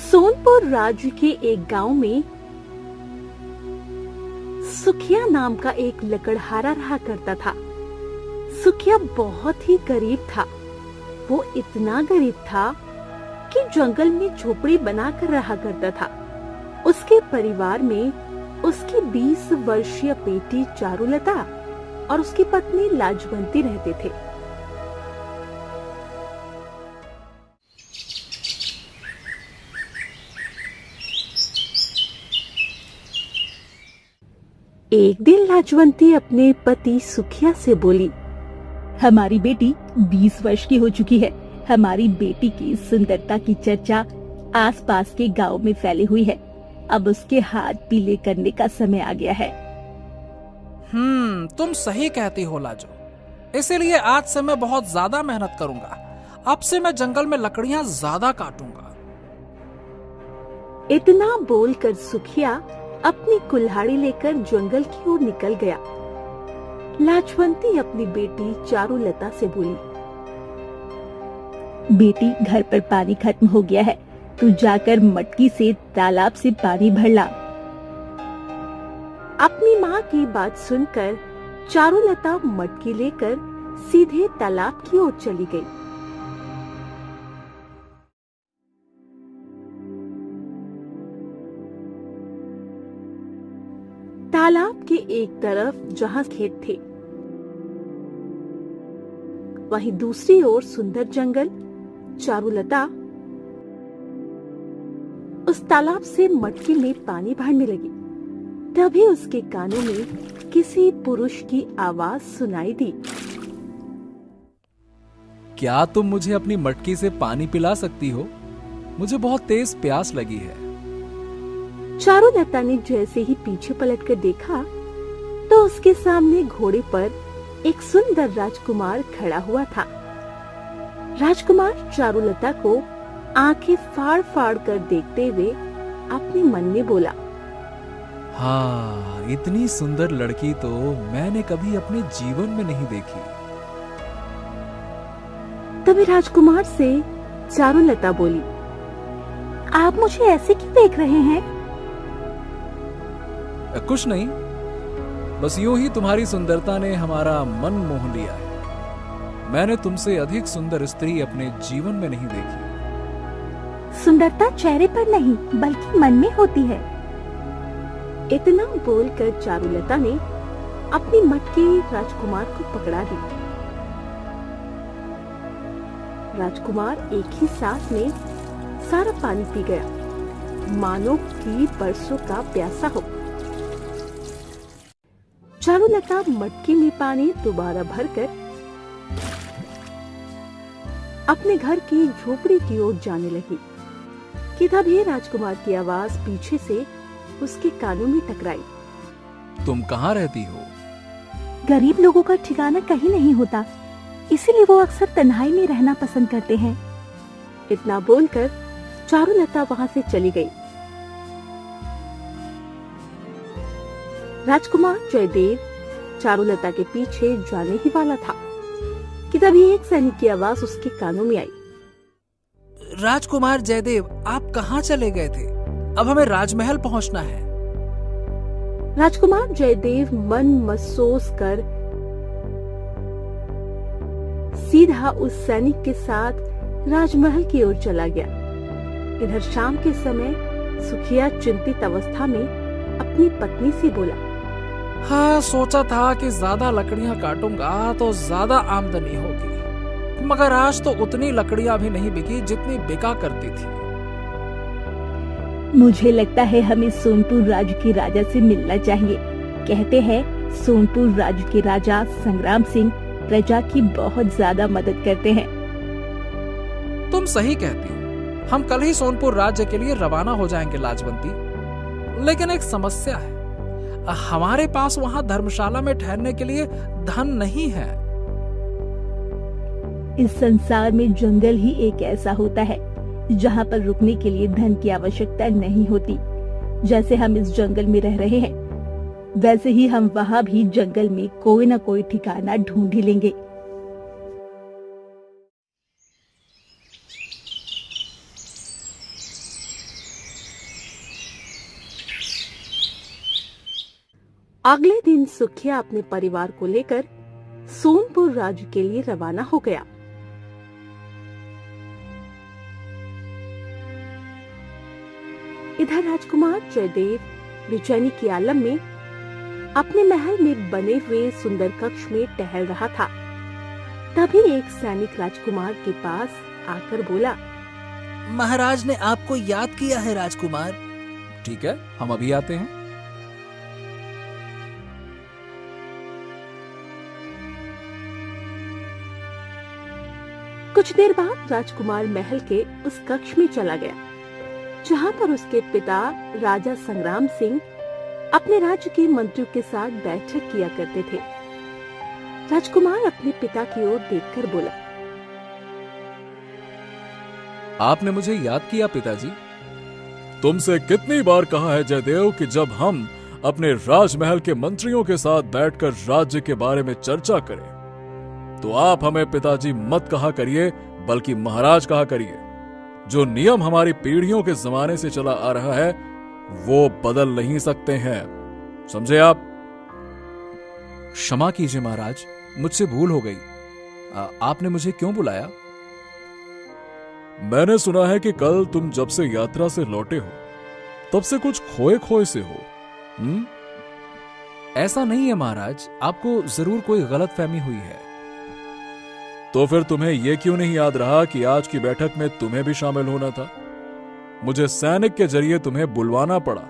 सोनपुर राज्य के एक गांव में सुखिया नाम का एक लकड़हारा रहा करता था। सुखिया बहुत ही गरीब था। वो इतना गरीब था कि जंगल में झोपड़ी बनाकर रहा करता था। उसके परिवार में उसकी 20 वर्षीय बेटी चारुलता और उसकी पत्नी लाजवंती रहते थे। एक दिन लाजवंती अपने पति सुखिया से बोली, हमारी बेटी 20 वर्ष की हो चुकी है। हमारी बेटी की सुंदरता की चर्चा आसपास के गांव में फैली हुई है। अब उसके हाथ पीले करने का समय आ गया है। तुम सही कहती हो लाजो। इसीलिए आज से मैं बहुत ज्यादा मेहनत करूंगा। अब से मैं जंगल में लकड़ियां ज्यादा काटूंगा। इतना बोलकर सुखिया अपनी कुल्हाड़ी लेकर जंगल की ओर निकल गया। लाजवंती अपनी बेटी चारुलता से बोली, बेटी, घर पर पानी खत्म हो गया है। तू जाकर मटकी से तालाब से पानी भर ला। अपनी माँ की बात सुनकर चारुलता मटकी लेकर सीधे तालाब की ओर चली गई। तालाब के एक तरफ जहाँ खेत थे, वहीं दूसरी ओर सुंदर जंगल। चारुलता उस तालाब से मटकी में पानी भरने लगी। तभी उसके कानों में किसी पुरुष की आवाज सुनाई दी। क्या तुम मुझे अपनी मटकी से पानी पिला सकती हो? मुझे बहुत तेज प्यास लगी है। चारुलता ने जैसे ही पीछे पलटकर देखा तो उसके सामने घोड़े पर एक सुंदर राजकुमार खड़ा हुआ था। राजकुमार चारुलता को आंखें फाड़ फाड़ कर देखते हुए अपने मन में बोला, हाँ, इतनी सुंदर लड़की तो मैंने कभी अपने जीवन में नहीं देखी। तभी राजकुमार से चारुलता बोली, आप मुझे ऐसे क्यों देख रहे हैं? कुछ नहीं, बस यूं ही तुम्हारी सुंदरता ने हमारा मन मोह लिया है। मैंने तुमसे अधिक सुंदर स्त्री अपने जीवन में नहीं देखी। सुंदरता चेहरे पर नहीं बल्कि मन में होती है। इतना बोलकर चारुलता ने अपनी मटकी राजकुमार को पकड़ा दी। राजकुमार एक ही सांस में सारा पानी पी गया, मानो कि बरसों का प्यासा हो। चारुलता मटकी में पानी दोबारा भरकर अपने घर की झोपड़ी की ओर जाने लगी कि तभी राजकुमार की आवाज पीछे से उसके कानों में टकराई। तुम कहाँ रहती हो? गरीब लोगों का ठिकाना कहीं नहीं होता, इसीलिए वो अक्सर तन्हाई में रहना पसंद करते हैं। इतना बोलकर चारुलता वहां से चली गई। राजकुमार जयदेव चारुलता के पीछे जाने ही वाला था कि तभी एक सैनिक की आवाज उसके कानों में आई। राजकुमार जयदेव, आप कहाँ चले गए थे? अब हमें राजमहल पहुंचना है। राजकुमार जयदेव मन महसूस कर सीधा उस सैनिक के साथ राजमहल की ओर चला गया। इधर शाम के समय सुखिया चिंतित अवस्था में अपनी पत्नी से बोला, हाँ, सोचा था कि ज्यादा लकड़ियां काटूंगा तो ज्यादा आमदनी होगी, मगर आज तो उतनी लकड़ियां भी नहीं बिकी जितनी बिका करती थी। मुझे लगता है हमें सोनपुर राज्य के राजा से मिलना चाहिए। कहते हैं सोनपुर राज्य के राजा संग्राम सिंह प्रजा की बहुत ज्यादा मदद करते हैं। तुम सही कहती हो। हम कल ही सोनपुर राज्य के लिए रवाना हो जाएंगे लाजवंती। लेकिन एक समस्या है, हमारे पास वहां धर्मशाला में ठहरने के लिए धन नहीं है। इस संसार में जंगल ही एक ऐसा होता है जहाँ पर रुकने के लिए धन की आवश्यकता नहीं होती। जैसे हम इस जंगल में रह रहे हैं, वैसे ही हम वहाँ भी जंगल में कोई न कोई ठिकाना ढूंढ ही लेंगे। अगले दिन सुखिया अपने परिवार को लेकर सोनपुर राज्य के लिए रवाना हो गया। इधर राजकुमार जयदेव बेचैनी की आलम में अपने महल में बने हुए सुंदर कक्ष में टहल रहा था। तभी एक सैनिक राजकुमार के पास आकर बोला, महाराज ने आपको याद किया है राजकुमार। ठीक है, हम अभी आते हैं। कुछ देर बाद राजकुमार महल के उस कक्ष में चला गया जहाँ पर उसके पिता राजा संग्राम सिंह अपने राज्य के मंत्रियों के साथ बैठक किया करते थे। राजकुमार अपने पिता की ओर देखकर बोला, आपने मुझे याद किया पिताजी। तुमसे कितनी बार कहा है जयदेव कि जब हम अपने राजमहल के मंत्रियों के साथ बैठकर राज्य के बारे में चर्चा करें तो आप हमें पिताजी मत कहा करिए, बल्कि महाराज कहा करिए। जो नियम हमारी पीढ़ियों के जमाने से चला आ रहा है वो बदल नहीं सकते हैं, समझे आप? क्षमा कीजिए महाराज, मुझसे भूल हो गई। आपने मुझे क्यों बुलाया? मैंने सुना है कि कल तुम जब से यात्रा से लौटे हो तब से कुछ खोए खोए से हो। ऐसा नहीं है महाराज, आपको जरूर कोई गलतफहमी हुई है। तो फिर तुम्हें यह क्यों नहीं याद रहा कि आज की बैठक में तुम्हें भी शामिल होना था? मुझे सैनिक के जरिए तुम्हें बुलवाना पड़ा।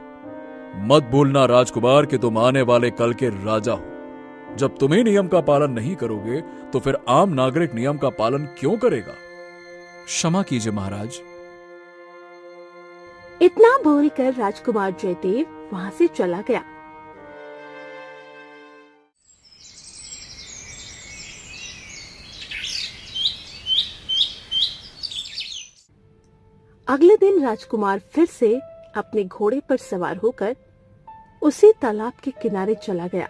मत भूलना राजकुमार कि तुम आने वाले कल के राजा हो। जब तुम ही नियम का पालन नहीं करोगे तो फिर आम नागरिक नियम का पालन क्यों करेगा? क्षमा कीजिए महाराज। इतना बोलकर राजकुमार जयदेव वहां से चला गया। अगले दिन राजकुमार फिर से अपने घोड़े पर सवार होकर उसी तालाब के किनारे चला गया।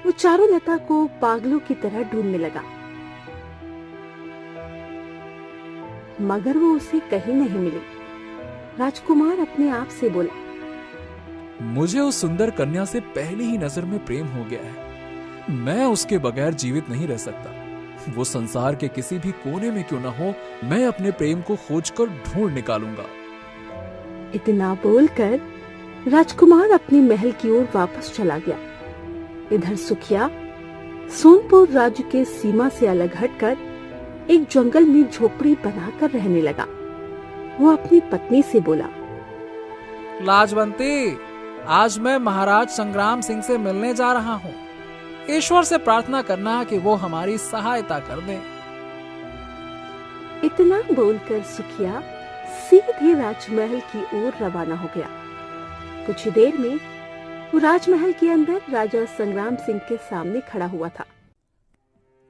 वो चारुलता को पागलों की तरह ढूंढने लगा, मगर वो उसे कहीं नहीं मिली। राजकुमार अपने आप से बोला, मुझे उस सुंदर कन्या से पहली ही नजर में प्रेम हो गया है। मैं उसके बगैर जीवित नहीं रह सकता। वो संसार के किसी भी कोने में क्यों ना हो, मैं अपने प्रेम को खोजकर ढूंढ निकालूंगा। इतना बोलकर राजकुमार अपने महल की ओर वापस चला गया। इधर सुखिया सोनपुर राज्य के सीमा से अलग हटकर एक जंगल में झोपड़ी बनाकर रहने लगा। वो अपनी पत्नी से बोला, लाजवंती, आज मैं महाराज संग्राम सिंह से मिलने जा रहा हूँ। ईश्वर से प्रार्थना करना कि वो हमारी सहायता कर दे। इतना बोलकर सुखिया सीधे राजमहल की ओर रवाना हो गया। कुछ ही देर में वो राजमहल के अंदर राजा संग्राम सिंह के सामने खड़ा हुआ था।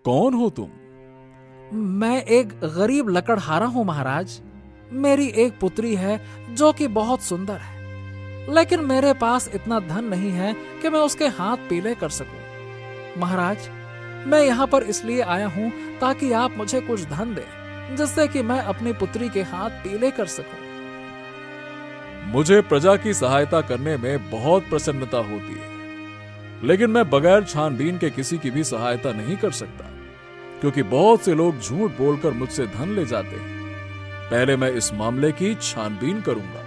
कौन हो तुम? मैं एक गरीब लकड़हारा हूँ महाराज। मेरी एक पुत्री है जो कि बहुत सुंदर है, लेकिन मेरे पास इतना धन नहीं है कि मैं उसके हाथ पीले कर सकूं। महाराज, मैं यहाँ पर इसलिए आया हूँ ताकि आप मुझे कुछ धन दें, जिससे कि मैं अपनी पुत्री के हाथ पीले कर सकूं। मुझे प्रजा की सहायता करने में बहुत प्रसन्नता होती है, लेकिन मैं बगैर छानबीन के किसी की भी सहायता नहीं कर सकता, क्योंकि बहुत से लोग झूठ बोलकर मुझसे धन ले जाते हैं। पहले मैं इस मामले की छानबीन करूंगा।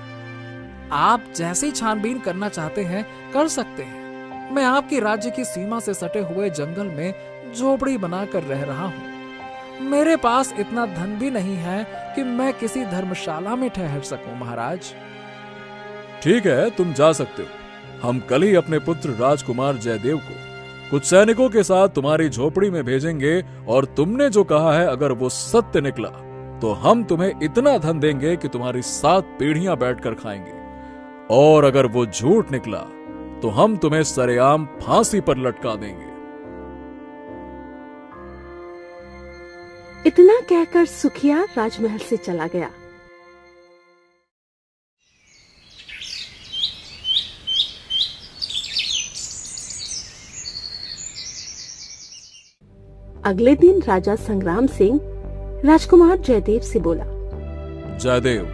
आप जैसी छानबीन करना चाहते हैं कर सकते हैं। मैं आपके राज्य की सीमा से सटे हुए जंगल में झोपड़ी बनाकर रह रहा हूँ। मेरे पास इतना धन भी नहीं है कि मैं किसी धर्मशाला में ठहर सकूं महाराज। ठीक है, तुम जा सकते हो। हम कल ही अपने पुत्र राजकुमार जयदेव को कुछ सैनिकों के साथ तुम्हारी झोपड़ी में भेजेंगे, और तुमने जो कहा है अगर वो सत्य निकला तो हम तुम्हें इतना धन देंगे कि तुम्हारी 7 पीढ़ियां बैठकर खाएंगे, और अगर वो झूठ निकला तो हम तुम्हें सरेआम फांसी पर लटका देंगे। इतना कहकर सुखिया राजमहल से चला गया। अगले दिन राजा संग्राम सिंह राजकुमार जयदेव से बोला, जयदेव,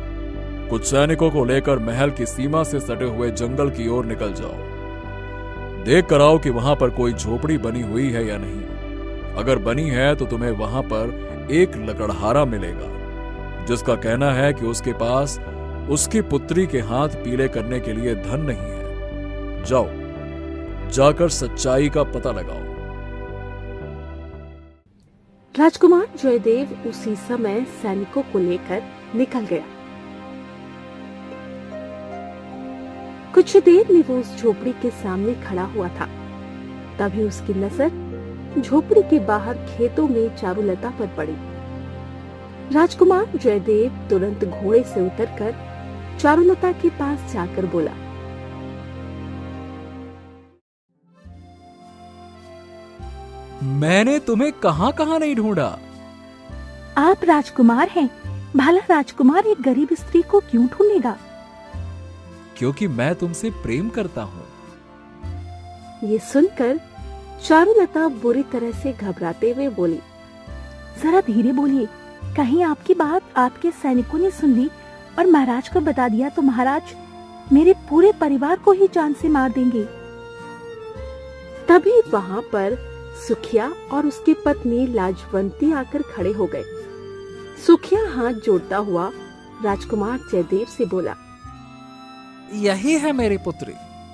कुछ सैनिकों को लेकर महल की सीमा से सटे हुए जंगल की ओर निकल जाओ। देख कर आओ कि वहां पर कोई झोपड़ी बनी हुई है या नहीं। अगर बनी है तो तुम्हें वहां पर एक लकड़हारा मिलेगा, जिसका कहना है कि उसके पास उसकी पुत्री के हाथ पीले करने के लिए धन नहीं है। जाओ, जाकर सच्चाई का पता लगाओ। राजकुमार जयदेव उसी समय सैनिकों को लेकर निकल गया। कुछ देर में वो उस झोपड़ी के सामने खड़ा हुआ था। तभी उसकी नजर झोपड़ी के बाहर खेतों में चारुलता पर पड़ी। राजकुमार जयदेव तुरंत घोड़े से उतरकर चारुलता के पास जाकर बोला, मैंने तुम्हें कहां कहां नहीं ढूंढा। आप राजकुमार हैं, भला राजकुमार एक गरीब स्त्री को क्यों ढूंढेगा? क्योंकि मैं तुमसे प्रेम करता हूं। ये सुनकर चारुलता बुरी तरह से घबराते हुए बोली, जरा धीरे बोलिए, कहीं आपकी बात आपके सैनिकों ने सुन ली और महाराज को बता दिया तो महाराज मेरे पूरे परिवार को ही जान से मार देंगे। तभी वहां पर सुखिया और उसकी पत्नी लाजवंती आकर खड़े हो गए। सुखिया हाथ जोड़ता हुआ राजकुमार जयदेव से बोला, यही है मेरी पुत्री।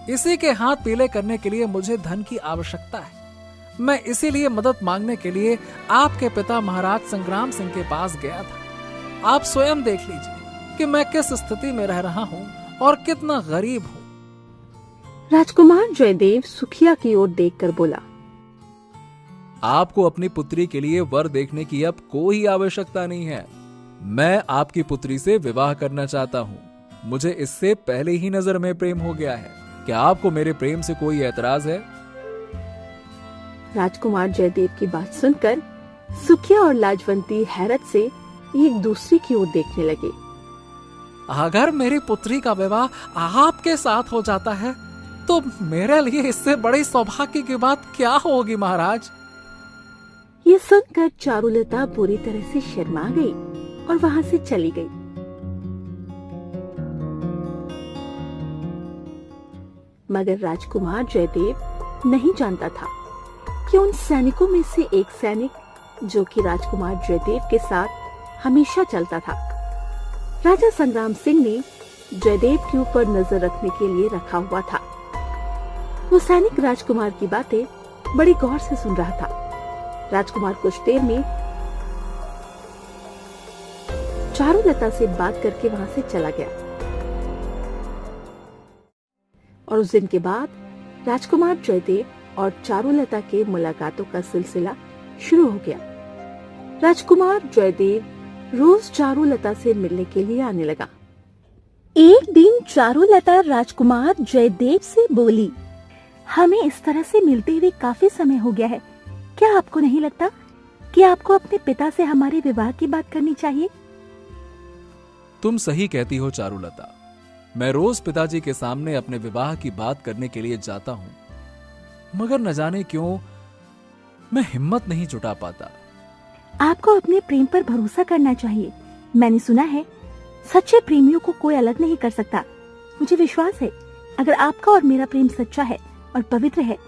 इसी के हाथ पीले करने के लिए मुझे धन की आवश्यकता है। मैं इसीलिए मदद मांगने के लिए आपके पिता महाराज संग्राम सिंह के पास गया था। आप स्वयं देख लीजिए कि मैं किस स्थिति में रह रहा हूँ और कितना गरीब हूँ। राजकुमार जयदेव सुखिया की ओर देखकर बोला, आपको अपनी पुत्री के लिए वर देखने की अब कोई आवश्यकता नहीं है। मैं आपकी पुत्री से विवाह करना चाहता हूँ। मुझे इससे पहले ही नजर में प्रेम हो गया है। क्या आपको मेरे प्रेम से कोई एतराज है? राजकुमार जयदेव की बात सुनकर सुखिया और लाजवंती हैरत से एक दूसरे की ओर देखने लगे। अगर मेरी पुत्री का विवाह आपके साथ हो जाता है तो मेरे लिए इससे बड़ी सौभाग्य की बात क्या होगी महाराज। ये सुनकर चारुलता बुरी तरह से शर्मा गई और वहां से चली गई। मगर राजकुमार जयदेव नहीं जानता था कि उन सैनिकों में से एक सैनिक जो कि राजकुमार जयदेव के साथ हमेशा चलता था, राजा संग्राम सिंह ने जयदेव के ऊपर नजर रखने के लिए रखा हुआ था। वो सैनिक राजकुमार की बातें बड़ी गौर से सुन रहा था। राजकुमार कुछ देर में चारुलता से बात करके वहां से चला गया और उस दिन के बाद राजकुमार जयदेव और चारुलता के मुलाकातों का सिलसिला शुरू हो गया। राजकुमार जयदेव रोज चारुलता से मिलने के लिए आने लगा। एक दिन चारुलता राजकुमार जयदेव से बोली, हमें इस तरह से मिलते हुए काफी समय हो गया है। क्या आपको नहीं लगता कि आपको अपने पिता से हमारे विवाह की बात करनी चाहिए? तुम सही कहती हो चारुलता। मैं रोज पिताजी के सामने अपने विवाह की बात करने के लिए जाता हूँ, मगर न जाने क्यों मैं हिम्मत नहीं जुटा पाता। आपको अपने प्रेम पर भरोसा करना चाहिए। मैंने सुना है सच्चे प्रेमियों को कोई अलग नहीं कर सकता। मुझे विश्वास है अगर आपका और मेरा प्रेम सच्चा है और पवित्र है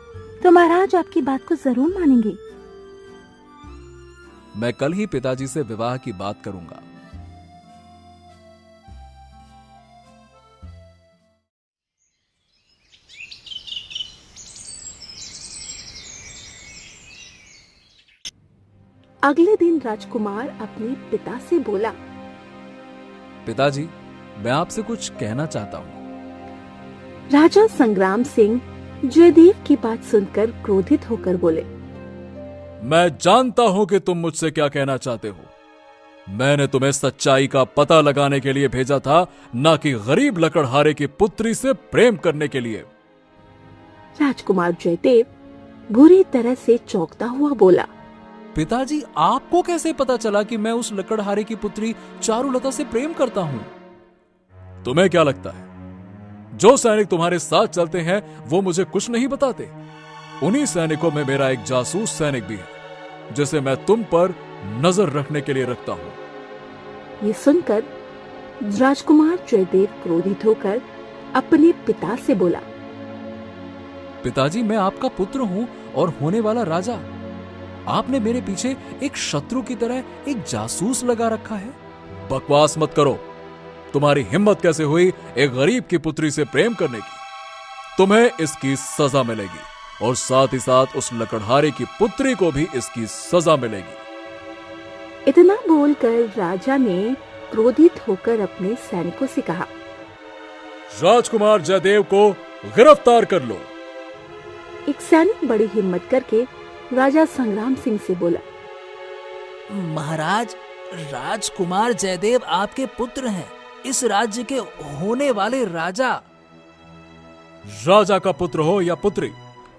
तो महाराज आपकी बात को जरूर मानेंगे। मैं कल ही पिताजी से विवाह की बात करूंगा। अगले दिन राजकुमार अपने पिता से बोला, पिताजी, मैं आपसे कुछ कहना चाहता हूँ। राजा संग्राम सिंह जयदेव की बात सुनकर क्रोधित होकर बोले, मैं जानता हूं कि तुम मुझसे क्या कहना चाहते हो। मैंने तुम्हें सच्चाई का पता लगाने के लिए भेजा था, ना कि गरीब लकड़हारे की पुत्री से प्रेम करने के लिए। राजकुमार जयदेव बुरी तरह से चौंकता हुआ बोला, पिताजी, आपको कैसे पता चला कि मैं उस लकड़हारे की पुत्री चारुलता से प्रेम करता हूं? तुम्हें क्या लगता है जो सैनिक तुम्हारे साथ चलते हैं वो मुझे कुछ नहीं बताते? उन्हीं सैनिकों में मेरा एक जासूस सैनिक भी है जिसे मैं तुम पर नजर रखने के लिए रखता हूं। ये सुनकर राजकुमार जयदेव क्रोधित होकर अपने पिता से बोला, पिताजी, मैं आपका पुत्र हूँ और होने वाला राजा। आपने मेरे पीछे एक शत्रु की तरह एक जासूस लगा रखा है। बकवास मत करो। तुम्हारी हिम्मत कैसे हुई एक गरीब की पुत्री से प्रेम करने की? तुम्हें इसकी सजा मिलेगी और साथ ही साथ उस लकड़हारे की पुत्री को भी इसकी सजा मिलेगी। इतना बोलकर राजा ने क्रोधित होकर अपने सैनिकों से कहा, राजकुमार जयदेव को गिरफ्तार कर लो। एक सैनिक बड़ी हिम्मत करके राजा संग्राम सिंह से बोला, महाराज, राजकुमार जयदेव आपके पुत्र हैं, इस राज्य के होने वाले राजा। राजा का पुत्र हो या पुत्री,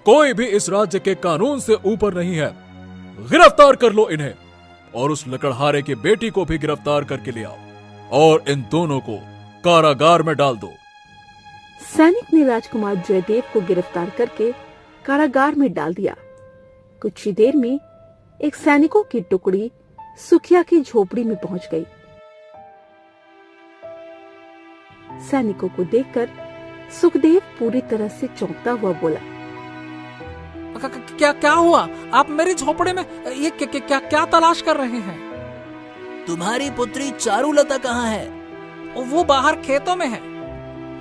कोई भी इस राज्य के कानून से ऊपर नहीं है। गिरफ्तार कर लो इन्हें और उस लकड़हारे की बेटी को भी गिरफ्तार करके ले आओ और इन दोनों को कारागार में डाल दो। सैनिक ने राजकुमार जयदेव को गिरफ्तार करके कारागार में डाल दिया। कुछ ही देर में एक सैनिकों की टुकड़ी सुखिया की झोपड़ी में पहुंच गई। सैनिकों को देखकर सुखदेव पूरी तरह से चौंकता हुआ बोला, क्या क्या हुआ? आप मेरी झोपड़े में ये क्या तलाश कर रहे हैं? तुम्हारी पुत्री चारुलता कहाँ है? वो बाहर खेतों में है।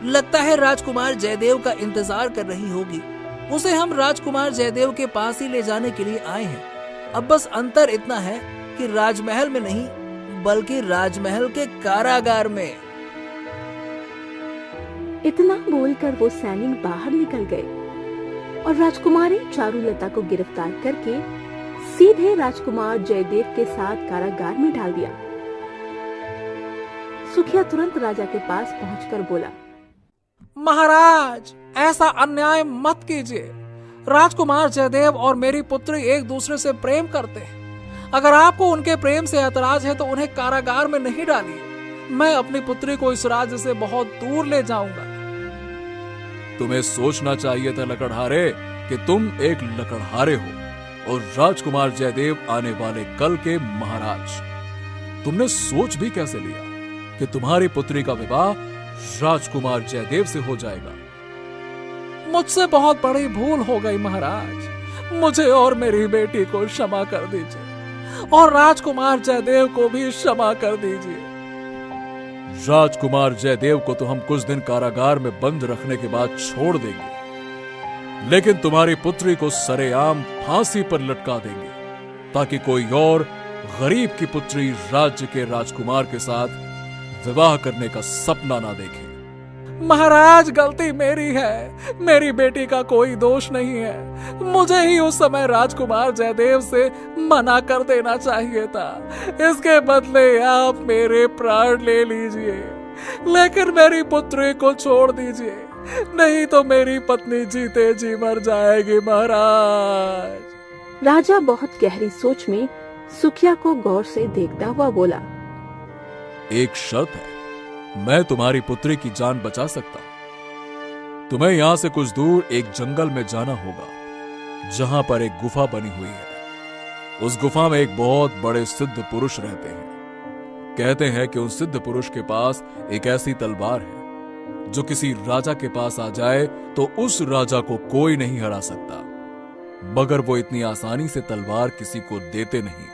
लगता है राजकुमार जयदेव का इंतजार कर रही होगी। उसे हम राजकुमार जयदेव के पास ही ले जाने के लिए आए हैं। अब बस अंतर इतना है कि राजमहल में नहीं बल्कि राजमहल के कारागार में। इतना बोलकर वो सैनिक बाहर निकल गए और राजकुमारी चारुलता को गिरफ्तार करके सीधे राजकुमार जयदेव के साथ कारागार में डाल दिया। सुखिया तुरंत राजा के पास पहुंचकर बोला, महाराज, ऐसा अन्याय मत कीजिए। राजकुमार जयदेव और मेरी पुत्री एक दूसरे से प्रेम करते हैं। अगर आपको उनके प्रेम से ऐतराज है तो उन्हें कारागार में नहीं डालिए। मैं अपनी पुत्री को इस राज्य से बहुत दूर ले जाऊंगा। तुम्हें सोचना चाहिए था लकड़हारे कि तुम एक लकड़हारे हो और राजकुमार जयदेव आने वाले कल के महाराज। तुमने सोच भी कैसे लिया कि तुम्हारी पुत्री का विवाह राजकुमार जयदेव से हो जाएगा? मुझसे बहुत बड़ी भूल हो गई महाराज। मुझे और मेरी बेटी को क्षमा कर दीजिए और राजकुमार जयदेव को भी क्षमा कर दीजिए। राजकुमार जयदेव को तो हम कुछ दिन कारागार में बंद रखने के बाद छोड़ देंगे, लेकिन तुम्हारी पुत्री को सरेआम फांसी पर लटका देंगे ताकि कोई और गरीब की पुत्री राज्य के राजकुमार के साथ विवाह करने का सपना ना देखे। महाराज, गलती मेरी है। मेरी बेटी का कोई दोष नहीं है। मुझे ही उस समय राजकुमार जयदेव से मना कर देना चाहिए था। इसके बदले आप मेरे प्राण ले लीजिए, लेकिन मेरी पुत्री को छोड़ दीजिए, नहीं तो मेरी पत्नी जीते जी मर जाएगी महाराज। राजा बहुत गहरी सोच में सुखिया को गौर से देखता हुआ बोला, एक शर्त है, मैं तुम्हारी पुत्री की जान बचा सकता हूं। तुम्हें यहां से कुछ दूर एक जंगल में जाना होगा जहां पर एक गुफा बनी हुई है। उस गुफा में एक बहुत बड़े सिद्ध पुरुष रहते हैं। कहते हैं कि उस सिद्ध पुरुष के पास एक ऐसी तलवार है जो किसी राजा के पास आ जाए तो उस राजा को कोई नहीं हरा सकता, मगर वो इतनी आसानी से तलवार किसी को देते नहीं।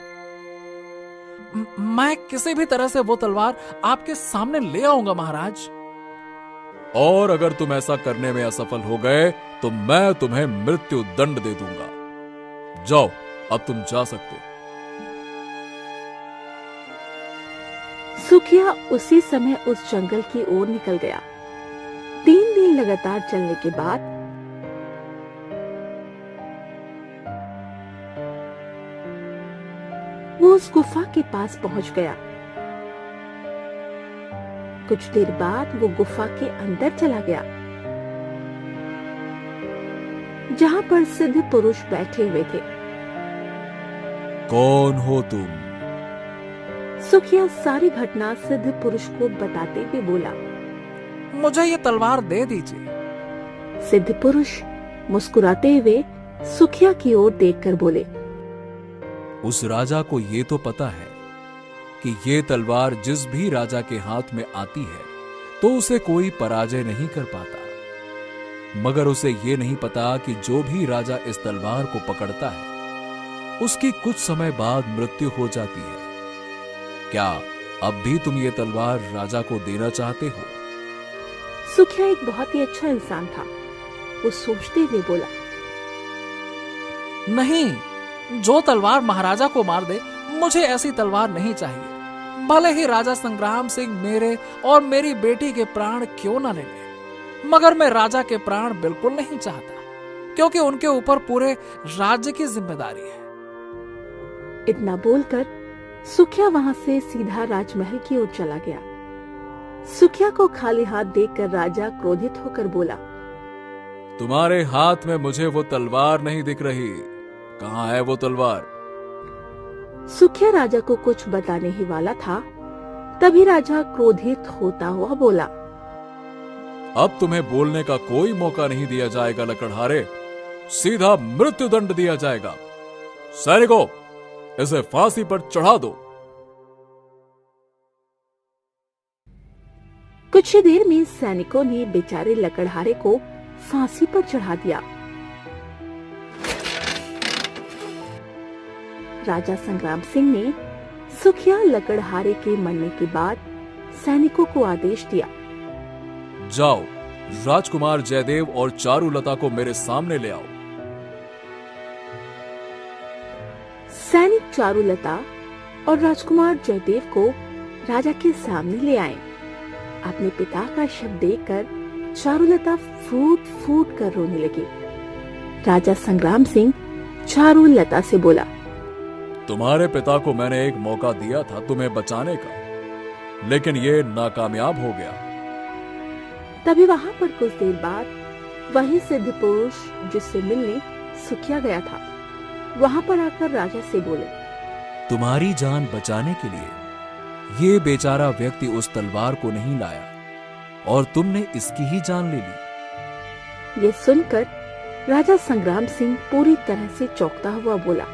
मैं किसी भी तरह से वो तलवार आपके सामने ले आऊंगा महाराज। और अगर तुम ऐसा करने में असफल हो गए तो मैं तुम्हें मृत्यु दंड दे दूंगा। जाओ, अब तुम जा सकते हो। सुखिया उसी समय उस जंगल की ओर निकल गया। 3 दिन लगातार चलने के बाद वो उस गुफा के पास पहुंच गया। कुछ देर बाद वो गुफा के अंदर चला गया, जहां पर सिद्ध पुरुष बैठे हुए थे। कौन हो तुम? सुखिया सारी घटना सिद्ध पुरुष को बताते हुए बोला, मुझे ये तलवार दे दीजिए। सिद्ध पुरुष मुस्कुराते हुए सुखिया की ओर देखकर बोले, उस राजा को ये तो पता है कि ये तलवार जिस भी राजा के हाथ में आती है तो उसे कोई पराजय नहीं कर पाता, मगर उसे ये नहीं पता कि जो भी राजा इस तलवार को पकड़ता है उसकी कुछ समय बाद मृत्यु हो जाती है। क्या अब भी तुम ये तलवार राजा को देना चाहते हो? सुखिया एक बहुत ही अच्छा इंसान था। वो सोचते हुए बोला, नहीं, जो तलवार महाराजा को मार दे, मुझे ऐसी तलवार नहीं चाहिए। भले ही राजा संग्राम सिंह मेरे और मेरी बेटी के प्राण क्यों न ले ले, मगर मैं राजा के प्राण बिल्कुल नहीं चाहता, क्योंकि उनके ऊपर पूरे राज्य की जिम्मेदारी है। इतना बोलकर सुखिया वहां से सीधा राजमहल की ओर चला गया। सुखिया को खाली हाथ देखकर राजा क्रोधित होकर बोला, तुम्हारे हाथ में मुझे वो तलवार नहीं दिख रही, कहाँ है वो तलवार? सुखिया राजा को कुछ बताने ही वाला था, तभी राजा क्रोधित होता हुआ बोला, अब तुम्हें बोलने का कोई मौका नहीं दिया जाएगा लकड़हारे, सीधा मृत्यु दंड दिया जाएगा। सैनिकों, इसे फांसी पर चढ़ा दो। कुछ ही देर में सैनिकों ने बेचारे लकड़हारे को फांसी पर चढ़ा दिया। राजा संग्राम सिंह ने सुखिया लकड़हारे के मरने के बाद सैनिकों को आदेश दिया, जाओ, राजकुमार जयदेव और चारुलता को मेरे सामने ले आओ। सैनिक चारुलता और राजकुमार जयदेव को राजा के सामने ले आए। अपने पिता का शव देखकर चारुलता फूट फूट कर रोने लगी। राजा संग्राम सिंह चारुलता से बोला, तुम्हारे पिता को मैंने एक मौका दिया था तुम्हें बचाने का, लेकिन ये नाकामयाब हो गया। तभी वहां पर कुछ देर बाद वही सिद्ध पुरुष जिससे मिलने सुखिया गया था, वहां पर आकर राजा से बोले, तुम्हारी जान बचाने के लिए ये बेचारा व्यक्ति उस तलवार को नहीं लाया और तुमने इसकी ही जान ले ली। ये सुनकर राजा संग्राम सिंह पूरी तरह से चौंकता हुआ बोला,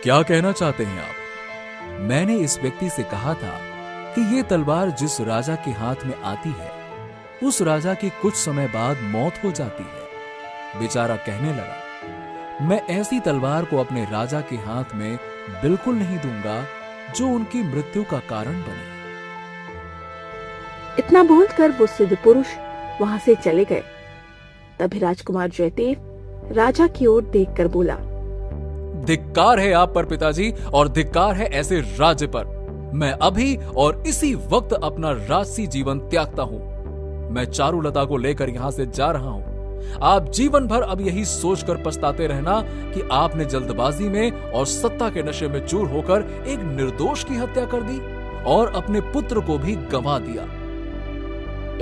क्या कहना चाहते हैं आप? मैंने इस व्यक्ति से कहा था कि ये तलवार जिस राजा के हाथ में आती है उस राजा की कुछ समय बाद मौत हो जाती है। बेचारा कहने लगा, मैं ऐसी तलवार को अपने राजा के हाथ में बिल्कुल नहीं दूंगा जो उनकी मृत्यु का कारण बने। इतना बोलकर वो सिद्ध पुरुष वहां से चले गए। तभी राजकुमार जयदेव राजा की ओर देखकर बोला, धिक्कार है आप पर पिताजी, और धिक्कार है ऐसे राज्य पर। मैं अभी और इसी वक्त अपना राजसी जीवन त्यागता हूं। मैं चारुलता को लेकर यहां से जा रहा हूं। आप जीवन भर अब यही सोचकर पछताते रहना कि आपने जल्दबाजी में और सत्ता के नशे में चूर होकर एक निर्दोष की हत्या कर दी और अपने पुत्र को भी गंवा दिया।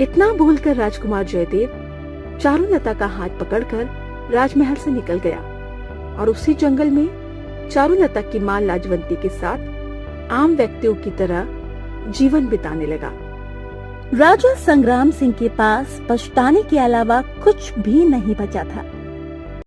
इतना बोलकर राजकुमार जयदेव चारुलता का हाथ पकड़कर राजमहल से निकल गया और उसी जंगल में चारुलता की मां लाजवंती के साथ आम व्यक्तियों की तरह जीवन बिताने लगा। राजा संग्राम सिंह के पास पछताने के अलावा कुछ भी नहीं बचा था।